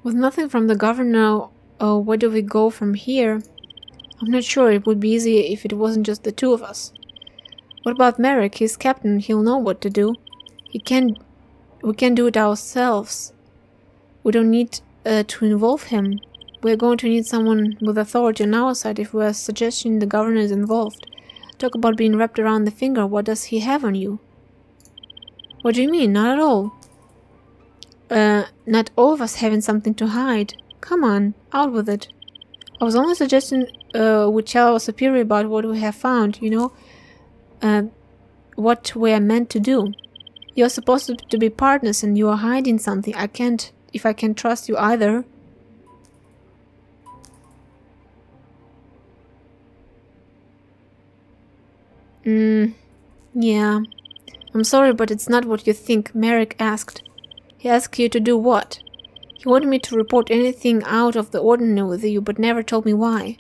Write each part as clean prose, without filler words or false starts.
With nothing from the governor, where do we go from here? I'm not sure. It would be easier if it wasn't just the two of us. What about Merrick? He's captain. He'll know what to do. We can do it ourselves. We don't need to involve him. We're going to need someone with authority on our side if we're suggesting the governor is involved. Talk about being wrapped around the finger. What does he have on you? What do you mean? Not at all. Not all of us having something to hide. Come on, out with it. I was only suggesting we tell our superior about what we have found, you know, what we're meant to do. You're supposed to be partners and you are hiding something. If I can't trust you either. Yeah. I'm sorry, but it's not what you think. Merrick asked. He asked you to do what? He wanted me to report anything out of the ordinary with you, but never told me why.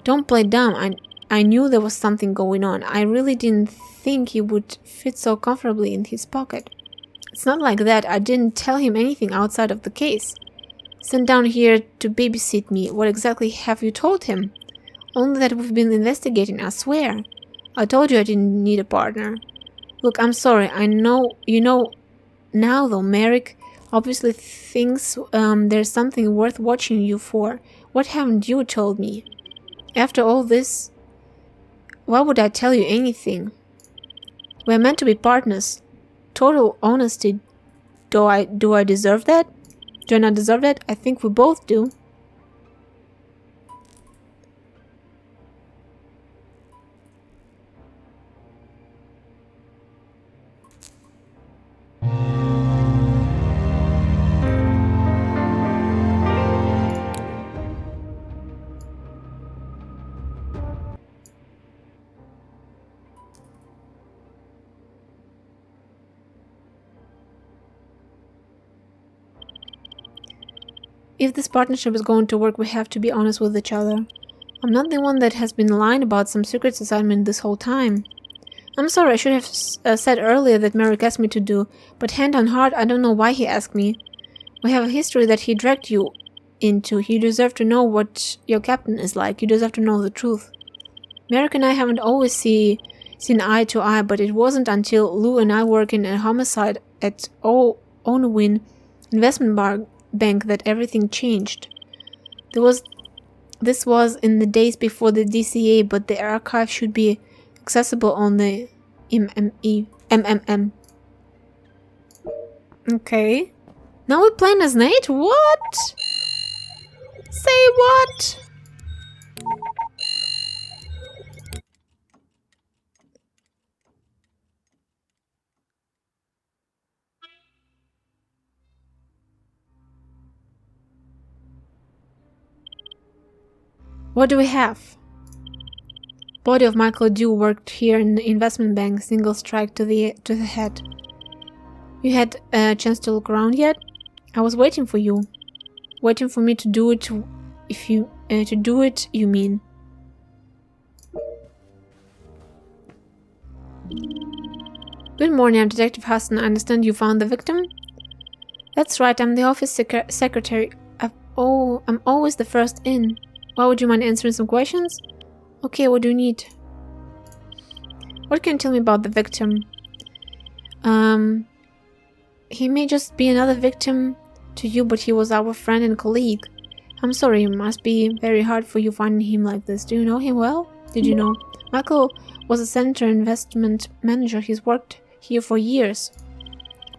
Don't play dumb. I knew there was something going on. I really didn't think he would fit so comfortably in his pocket. It's not like that. I didn't tell him anything outside of the case. Sent down here to babysit me. What exactly have you told him? Only that we've been investigating, I swear. I told you I didn't need a partner. Look, I'm sorry. I know, you know, now though, Merrick obviously thinks there's something worth watching you for. What haven't you told me? After all this, why would I tell you anything? We're meant to be partners. Total honesty. Do I deserve that? Do I not deserve that? I think we both do. If this partnership is going to work, we have to be honest with each other. I'm not the one that has been lying about some secrets assignment this whole time. I'm sorry, I should have said earlier that Merrick asked me to do, but hand on heart, I don't know why he asked me. We have a history that he dragged you into. You deserve to know what your captain is like. You deserve to know the truth. Merrick and I haven't always seen eye to eye, but it wasn't until Lou and I worked in a homicide at Onwin Investment Bank that everything changed. This was in the days before the DCA, but the archive should be accessible on the MMM. Okay. Now we're playing as Nate? What? Say what? What do we have? Body of Michael Dew worked here in the investment bank. Single strike to the head. You had a chance to look around yet? I was waiting for you. Waiting for me to do it. If you to do it, you mean? Good morning. I'm Detective Huston. I understand you found the victim. That's right. I'm the office secretary. I'm always the first in. Why would you mind answering some questions? Okay, what do you need? What can you tell me about the victim? He may just be another victim to you, but he was our friend and colleague. I'm sorry, it must be very hard for you finding him like this. Do you know him well? Did you know? Michael was a center investment manager. He's worked here for years.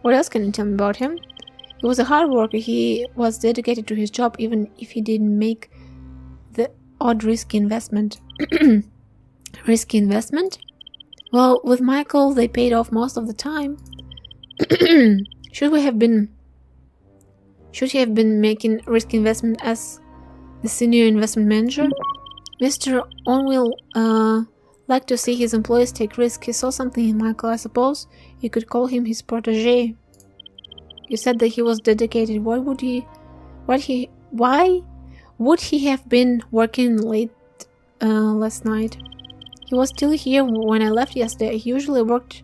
What else can you tell me about him? He was a hard worker. He was dedicated to his job, even if he didn't make the odd risky investment. Risky investment? Well, with Michael, they paid off most of the time. Should he have been making risky investment as the senior investment manager? Mr. Onwill liked to see his employees take risks. He saw something in Michael, I suppose. You could call him his protege. You said that he was dedicated. Why would he have been working late last night? He was still here when I left yesterday. He usually worked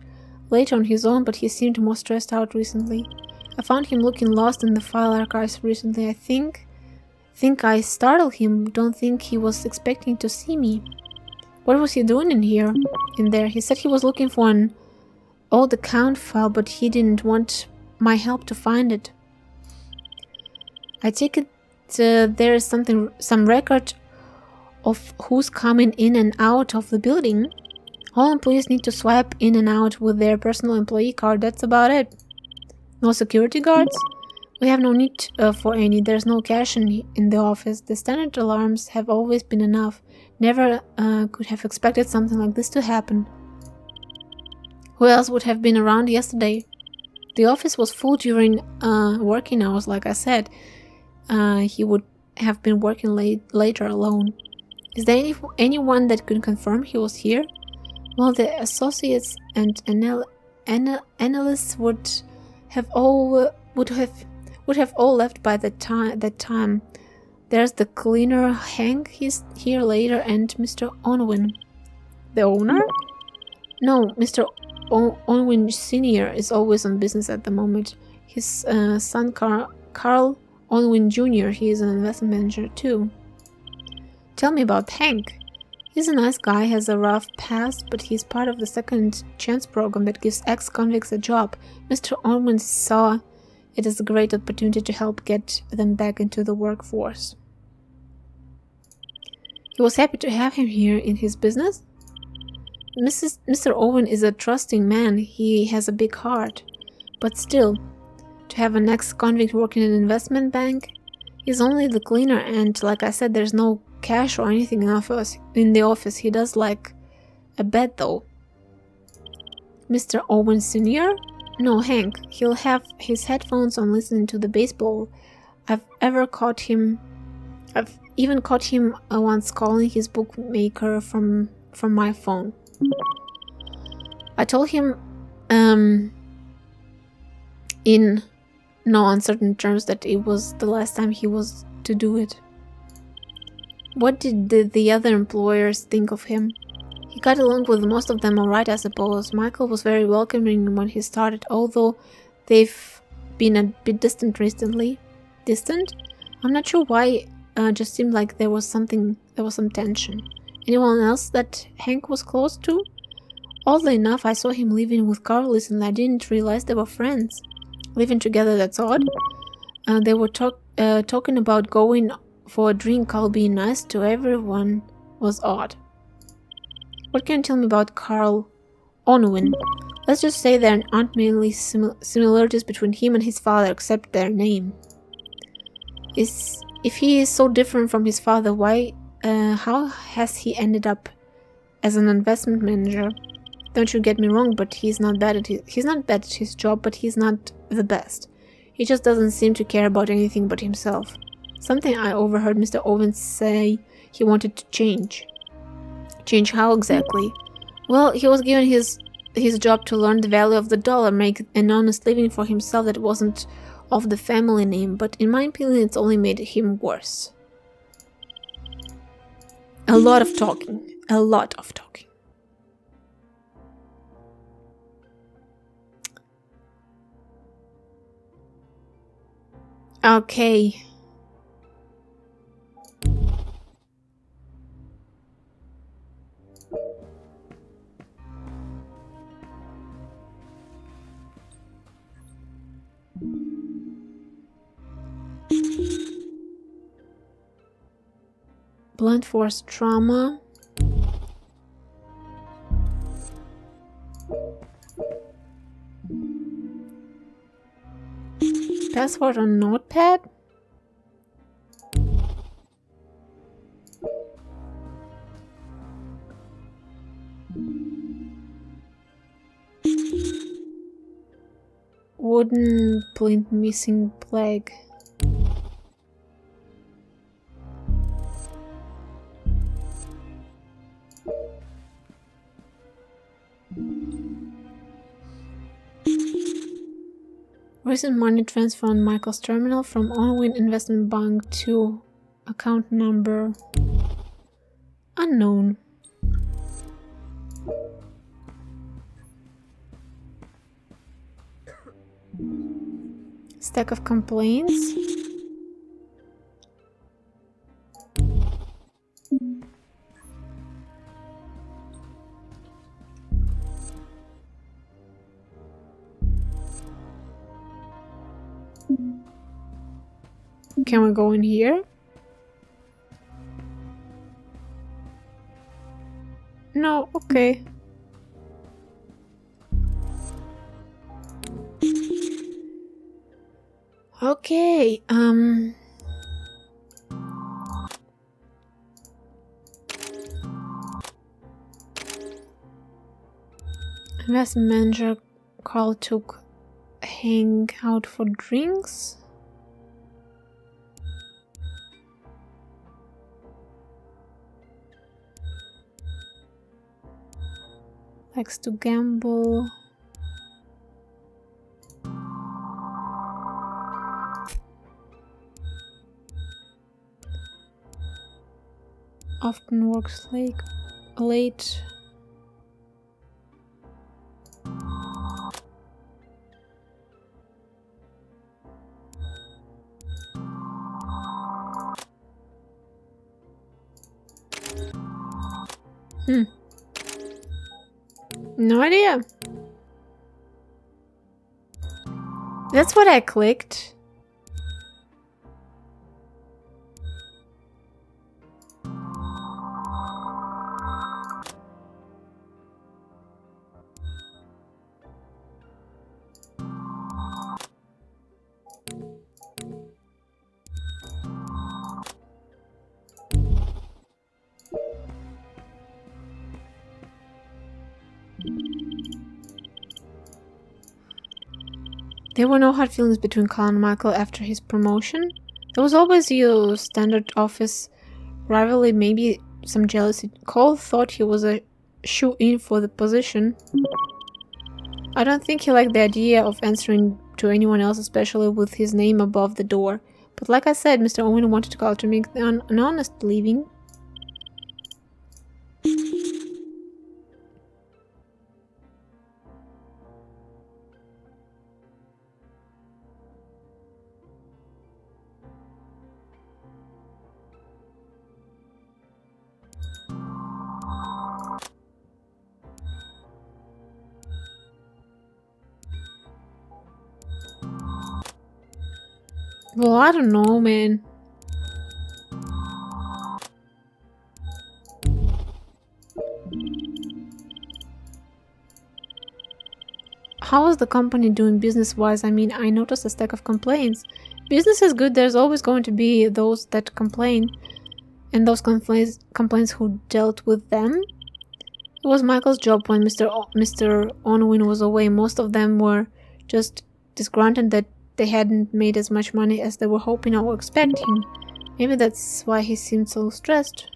late on his own, but he seemed more stressed out recently. I found him looking lost in the file archives recently. I think I startled him. Don't think he was expecting to see me. What was he doing in there? He said he was looking for an old account file, but he didn't want my help to find it. I take it there is some record of who's coming in and out of the building. All employees need to swipe in and out with their personal employee card. That's about it. No security guards? We have no need for any. There's no cash in the office. The standard alarms have always been enough. Never could have expected something like this to happen. Who else would have been around yesterday? The office was full during working hours, like I said. He would have been working later alone. Is there anyone that could confirm he was here? Well, the associates and analysts would have all left by that time. There's the cleaner Hank, he's here later, and Mr. Unwin. The owner? No, Mr. Unwin Sr. is always on business at the moment. His son Carl Unwin Jr., he is an investment manager too. Tell me about Hank. He's a nice guy, has a rough past, but he's part of the second chance program that gives ex-convicts a job. Mr. Unwin saw it as a great opportunity to help get them back into the workforce. He was happy to have him here in his business. Mr. Owen is a trusting man. He has a big heart. But still, to have an ex-convict working in an investment bank, he's only the cleaner, and like I said, there's no cash or anything in the office. He does like a bet though. Mr. Owen Sr.? No, Hank. He'll have his headphones on listening to the baseball. I've even caught him once calling his bookmaker from my phone. I told him in no uncertain terms that it was the last time he was to do it. What did the other employers think of him? He got along with most of them alright, I suppose. Michael was very welcoming when he started, although they've been a bit distant recently. Distant? I'm not sure why, just seemed like there was some tension. Anyone else that Hank was close to? Oddly enough, I saw him living with Carl recently. I didn't realize they were friends. Living together, that's odd. They were talking about going for a drink. Carl being nice to everyone was odd. What can you tell me about Carl Unwin? Let's just say there aren't many similarities between him and his father except their name. If he is so different from his father, why? How has he ended up as an investment manager? Don't you get me wrong, but he's not bad at his job, but he's not the best. He just doesn't seem to care about anything but himself. Something I overheard Mr. Owen say he wanted to change. Change how exactly? Well, he was given his job to learn the value of the dollar, make an honest living for himself that wasn't of the family name, but in my opinion it's only made him worse. A lot of talking. Okay. Blunt force trauma. Password on notepad. Wooden plint missing plague. Recent money transfer on Michael's terminal from Unwin Investment Bank to account number unknown. Stack of complaints. Can we go in here? No, okay. Okay, investment manager Carl took Hank out for drinks. Likes to gamble. Often works late. No idea. That's what I clicked. There were no hard feelings between Carl and Michael after his promotion. There was always your standard office rivalry, maybe some jealousy. Cole thought he was a shoe-in for the position. I don't think he liked the idea of answering to anyone else, especially with his name above the door. But like I said, Mr. Owen wanted Carl to make an honest living. Well, I don't know, man. How is the company doing business-wise? I mean, I noticed a stack of complaints. Business is good, there's always going to be those that complain. And those complaints who dealt with them. It was Michael's job when Mr. Onwin was away. Most of them were just disgruntled that they hadn't made as much money as they were hoping or expecting. Maybe that's why he seemed so stressed.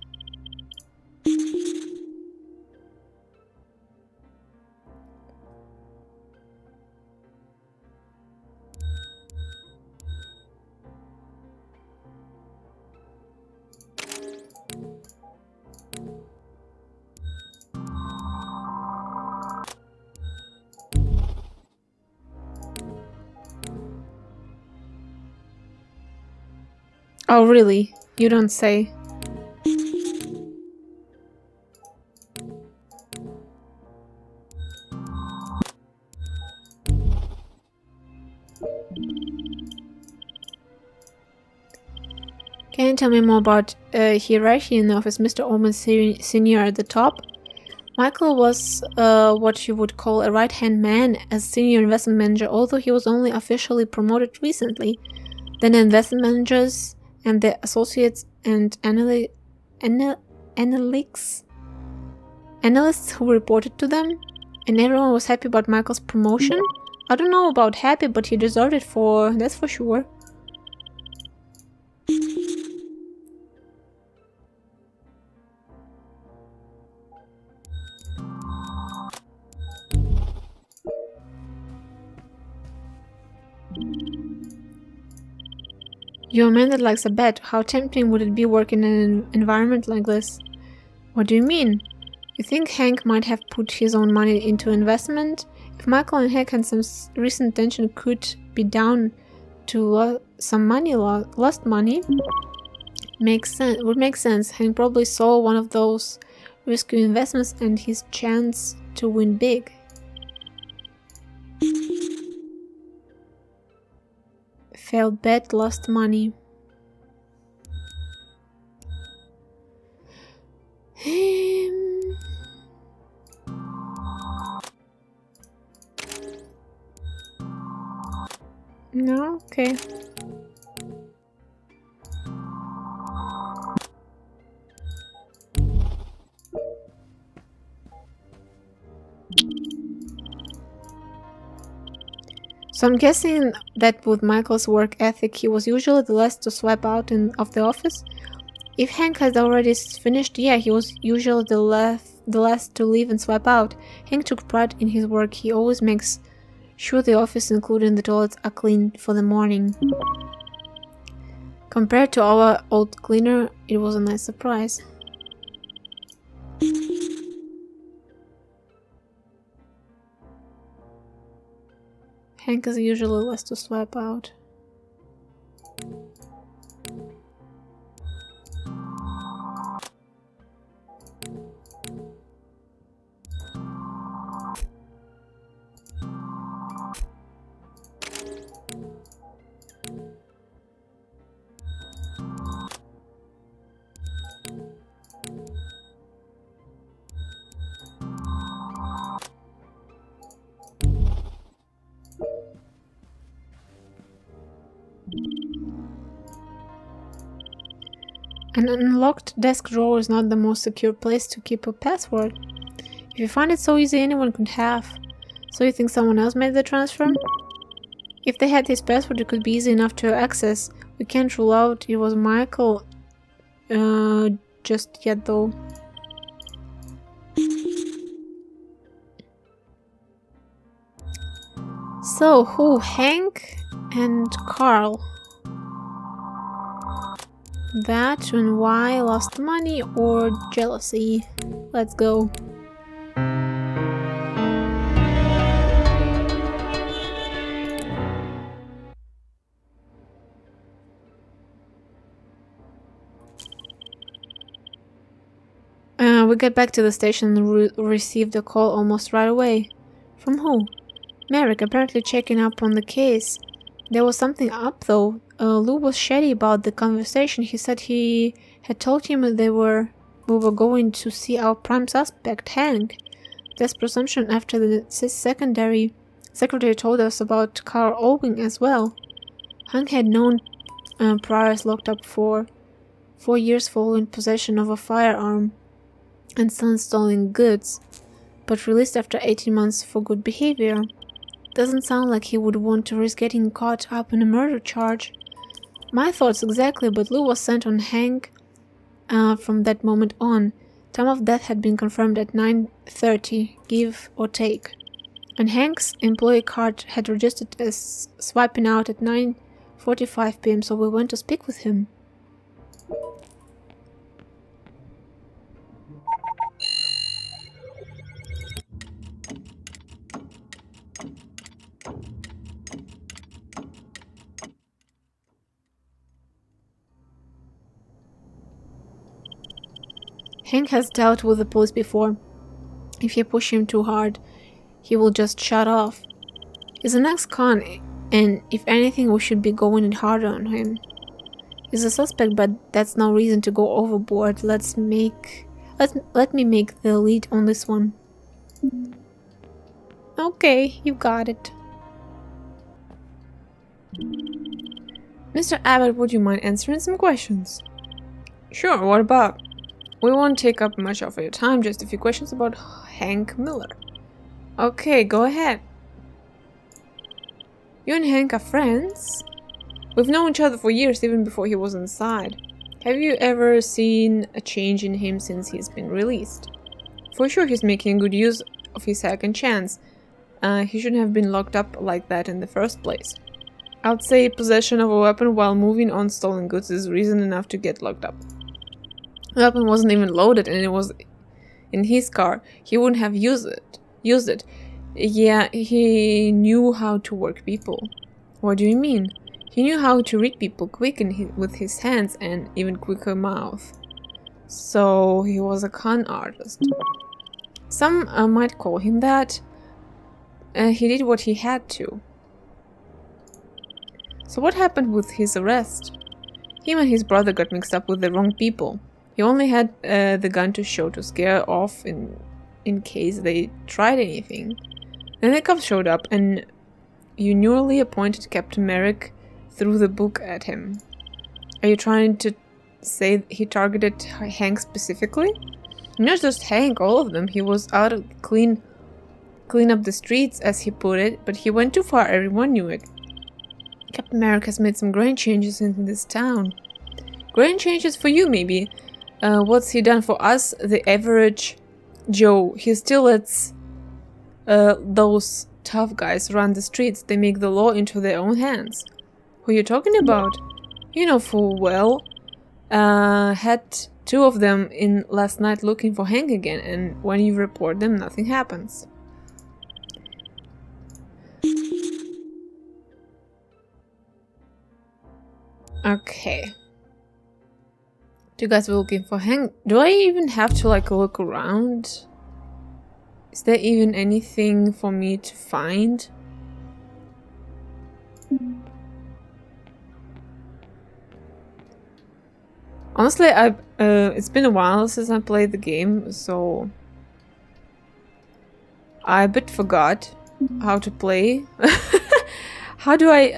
Oh, really? You don't say. Can you tell me more about hierarchy in the office? Mr. Oman Senior at the top. Michael was what you would call a right-hand man as senior investment manager, although he was only officially promoted recently. Then the investment managers and the associates and analysts who reported to them, and everyone was happy about Michael's promotion. I don't know about happy, but he deserved it that's for sure. You're a man that likes a bet. How tempting would it be working in an environment like this? What do you mean? You think Hank might have put his own money into investment? If Michael and Hank had some recent tension, could be down to some money, lost money. Would make sense. Hank probably saw one of those risky investments and his chance to win big. Failed bet, lost money. No, okay. So I'm guessing that with Michael's work ethic, he was usually the last to swipe out of the office. If Hank had already finished, yeah, he was usually the last to leave and swipe out. Hank took pride in his work. He always makes sure the office, including the toilets, are clean for the morning. Compared to our old cleaner, it was a nice surprise. Hank is usually last to swipe out. An unlocked desk drawer is not the most secure place to keep a password. If you find it so easy, anyone could have. So you think someone else made the transfer? If they had his password, it could be easy enough to access. We can't rule out it was Michael just yet, though. So, who? Hank and Carl. That and why? Lost money or jealousy? Let's go. We get back to the station and received a call almost right away. From who? Merrick, apparently checking up on the case. There was something up though. Lou was shady about the conversation. He said he had told him we were going to see our prime suspect, Hank. There's presumption after the secretary told us about Carl Owing as well. Hank had known Priors locked up for 4 years following possession of a firearm and some stolen goods, but released after 18 months for good behavior. Doesn't sound like he would want to risk getting caught up in a murder charge. My thoughts exactly, but Lou was sent on Hank from that moment on. Time of death had been confirmed at 9:30, give or take. And Hank's employee card had registered as swiping out at 9:45 p.m., so we went to speak with him. Hank has dealt with the police before. If you push him too hard, he will just shut off. He's an ex-con, and if anything, we should be going it harder on him. He's a suspect, but that's no reason to go overboard. Let me make the lead on this one. Okay, you got it. Mr. Abbott, would you mind answering some questions? Sure, what about? We won't take up much of your time, just a few questions about Hank Miller. Okay, go ahead. You and Hank are friends? We've known each other for years, even before he was inside. Have you ever seen a change in him since he's been released? For sure he's making good use of his second chance. He shouldn't have been locked up like that in the first place. I'd say possession of a weapon while moving on stolen goods is reason enough to get locked up. The weapon wasn't even loaded and it was in his car. He wouldn't have used it. Yeah, he knew how to work people. What do you mean? He knew how to read people quick with his hands and even quicker mouth. So he was a con artist. Some might call him that. He did what he had to. So what happened with his arrest? Him and his brother got mixed up with the wrong people. He only had the gun to show to scare off in case they tried anything. Then the cops showed up and you newly appointed Captain Merrick threw the book at him. Are you trying to say he targeted Hank specifically? Not just Hank, all of them. He was out to clean up the streets, as he put it, but he went too far. Everyone knew it. Captain Merrick has made some great changes in this town. Great changes for you, maybe. What's he done for us, the average Joe? He still lets those tough guys run the streets. They make the law into their own hands. Who are you talking about? You know full well. Had 2 of them in last night looking for Hank again, and when you report them, nothing happens. Okay. 2 guys were looking for Hank. Do I even have to like look around? Is there even anything for me to find? Honestly, it's been a while since I played the game, so I a bit forgot how to play. How do I,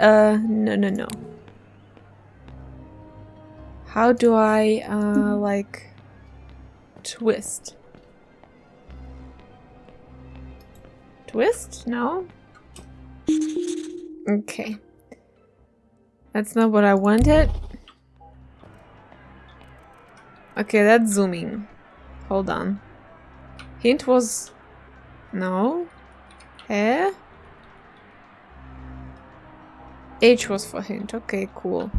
no. How do I, like, twist? Twist? No? Okay. That's not what I wanted. Okay, that's zooming. Hold on. Hint was... No? Eh? H was for hint. Okay, cool.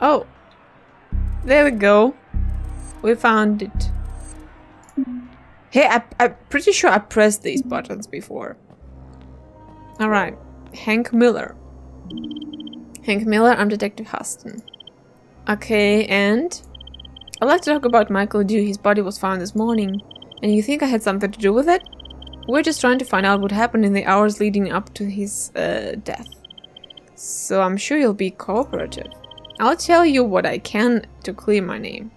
Oh! There we go. We found it. Hey, I'm pretty sure I pressed these buttons before. Alright. Hank Miller. Hank Miller, I'm Detective Huston. Okay, and... I'd like to talk about Michael Dew. His body was found this morning. And you think I had something to do with it? We're just trying to find out what happened in the hours leading up to his death. So I'm sure you'll be cooperative. I'll tell you what I can to clear my name.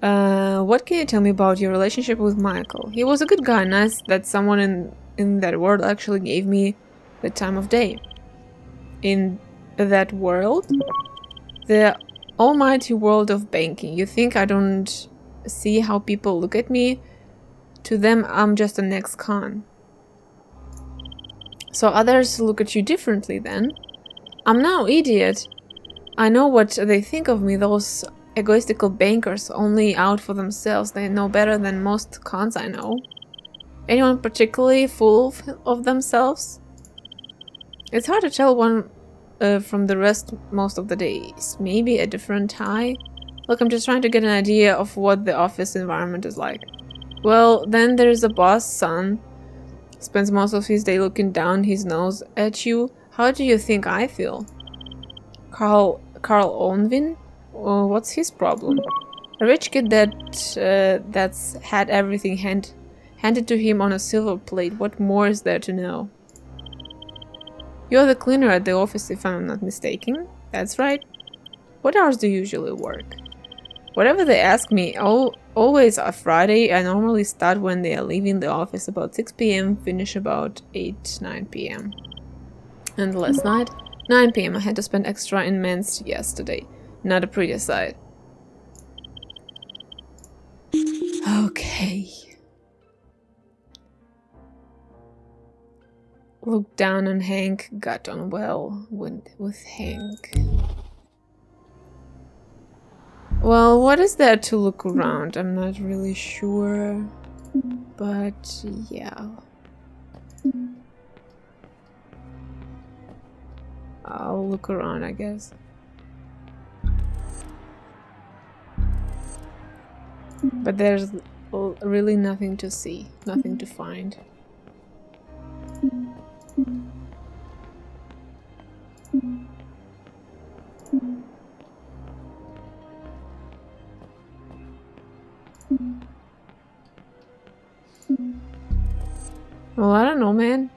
What can you tell me about your relationship with Michael? He was a good guy, nice that someone in that world actually gave me the time of day. In that world? The almighty world of banking. You think I don't see how people look at me? To them, I'm just an ex-con. So others look at you differently then? I'm no idiot. I know what they think of me, those egoistical bankers only out for themselves. They know better than most cons I know. Anyone particularly full of themselves? It's hard to tell one from the rest most of the days. Maybe a different tie? Look, I'm just trying to get an idea of what the office environment is like. Well, then there's the boss' son. Spends most of his day looking down his nose at you. How do you think I feel? Carl Onvin? What's his problem? A rich kid that's had everything handed to him on a silver plate. What more is there to know? You're the cleaner at the office, if I'm not mistaken. That's right. What hours do you usually work? Whatever they ask me, always on Friday. I normally start when they are leaving the office about 6 p.m, finish about 9 p.m. And last night, 9 p.m, I had to spend extra in men's yesterday. Not a pretty sight. Okay. Looked down on Hank, got on well with Hank. Well, what is there to look around? I'm not really sure, but yeah. I'll look around, I guess. But there's really nothing to see, nothing to find. Well, I don't know, man.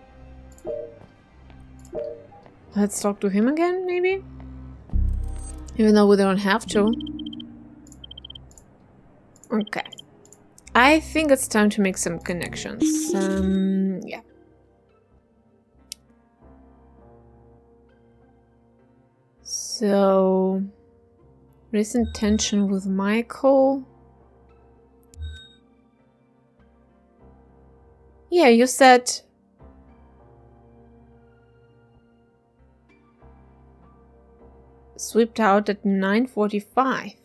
Let's talk to him again, maybe? Even though we don't have to. Okay. I think it's time to make some connections. Yeah. So... recent tension with Michael. Yeah, you said... swept out at 9:45.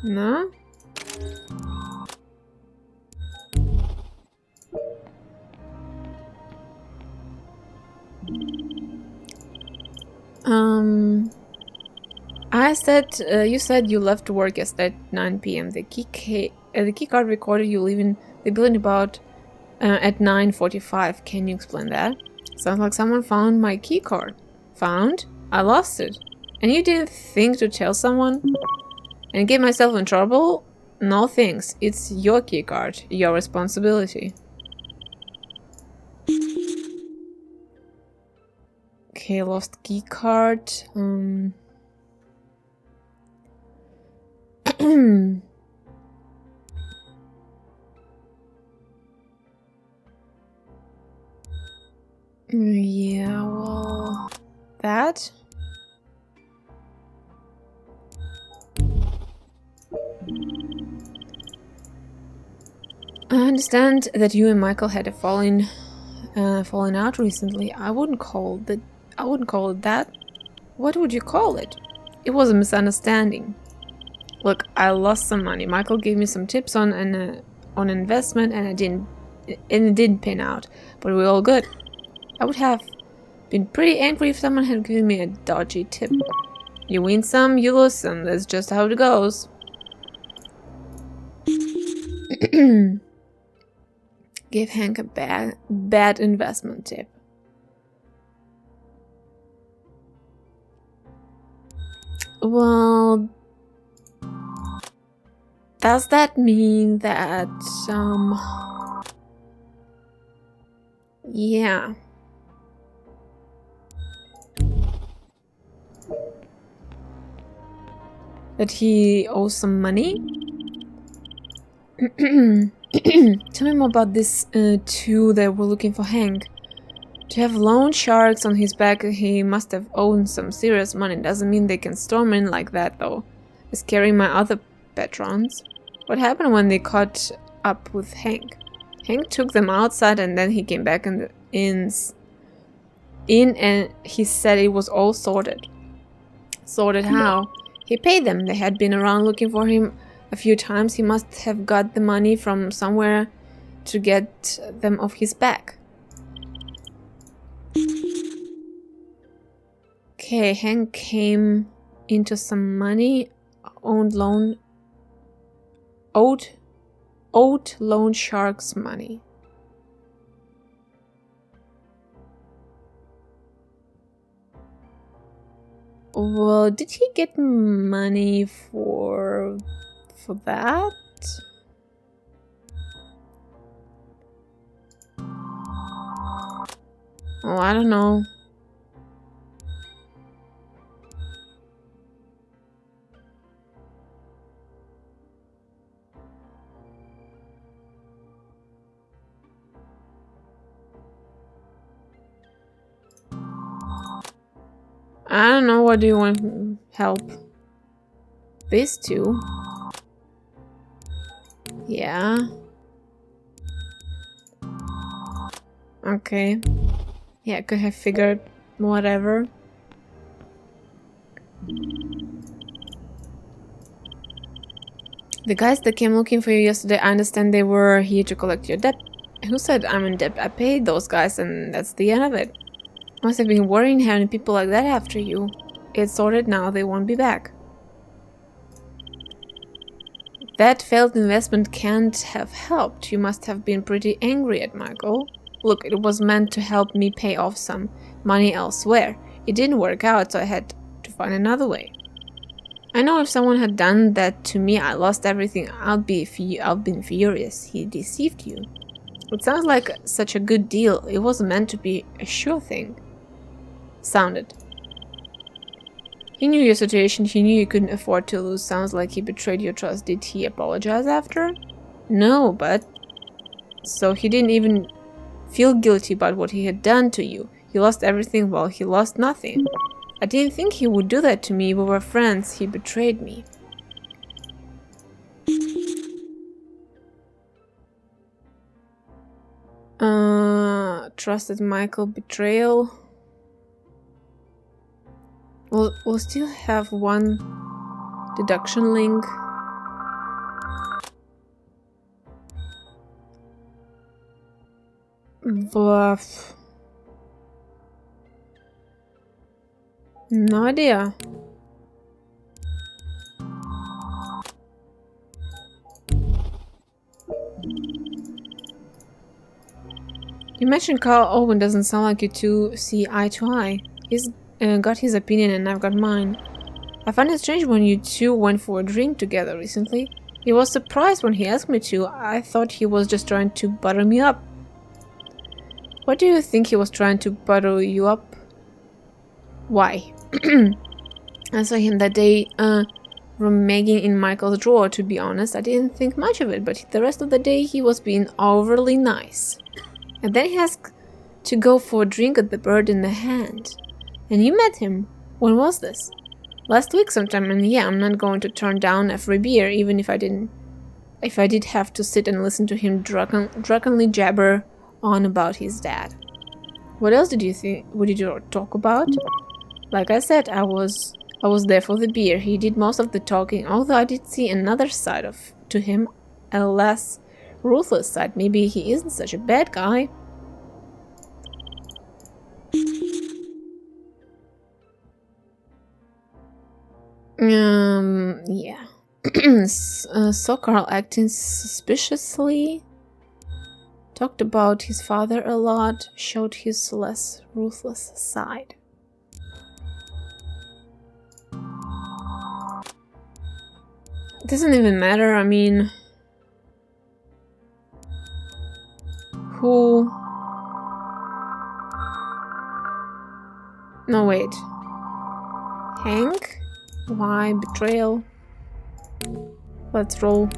No? I said, you said you left work yesterday at 9 p.m. The key card recorded you leaving the building about at 9:45. Can you explain that? Sounds like someone found my key card. Found? I lost it. And you didn't think to tell someone? And get myself in trouble? No thanks. It's your key card. Your responsibility. Okay, lost key card. Yeah, well... that? I understand that you and Michael had a falling out recently. I wouldn't call it that. What would you call it? It was a misunderstanding. Look, I lost some money. Michael gave me some tips on investment, and it didn't pan out. But we're all good. I would have been pretty angry if someone had given me a dodgy tip. You win some, you lose some. That's just how it goes. Give Hank a bad investment tip. Well, does that mean that, yeah. That he owes some money? Tell me more about this two that were looking for Hank. To have loan sharks on his back, he must have owned some serious money. Doesn't mean they can storm in like that, though. Is carrying my other patrons. What happened when they caught up with Hank? Hank took them outside, and then he came back in and he said it was all sorted. Sorted how? He paid them. They had been around looking for him a few times. He must have got the money from somewhere to get them off his back. Okay, Hank came into some money, owed loan sharks money. Well, did he get money for that? Oh, I don't know. I don't know, what do you want help? These two? Yeah. Okay. Yeah, I could have figured whatever. The guys that came looking for you yesterday, I understand they were here to collect your debt. Who said I'm in debt? I paid those guys and that's the end of it. Must have been worrying having people like that after you. It's sorted now, they won't be back. That failed investment can't have helped. You must have been pretty angry at Michael. Look, it was meant to help me pay off some money elsewhere. It didn't work out, so I had to find another way. I know if someone had done that to me, I lost everything, I'd been furious. He deceived you. It sounds like such a good deal. It wasn't meant to be a sure thing. Sounded. He knew your situation, he knew you couldn't afford to lose. Sounds like he betrayed your trust. Did he apologize after? No, but... So he didn't even feel guilty about what he had done to you. He lost everything while he lost nothing. I didn't think he would do that to me. We were friends. He betrayed me. Trusted Michael betrayal. We'll still have one deduction link. But no idea. You mentioned Carl Owen. Doesn't sound like you two see eye to eye. He's got his opinion and I've got mine. I found it strange when you two went for a drink together recently. He was surprised when he asked me to. I thought he was just trying to butter me up. What do you think he was trying to butter you up? Why? I saw him that day rummaging in Michael's drawer. To be honest, I didn't think much of it, but the rest of the day he was being overly nice. And then he asked to go for a drink at the Bird in the Hand. And you met him. When was this? Last week sometime, and yeah, I'm not going to turn down a free beer, even if I did have to sit and listen to him drunkenly jabber on about his dad. What else did you talk about? Like I said, I was there for the beer. He did most of the talking, although I did see another side to him, a less ruthless side. Maybe he isn't such a bad guy. Yeah. Saw Carl acting suspiciously. Talked about his father a lot. Showed his less ruthless side. It doesn't even matter, I mean... Who... No, wait. Hank? Why? Betrayal? Let's roll.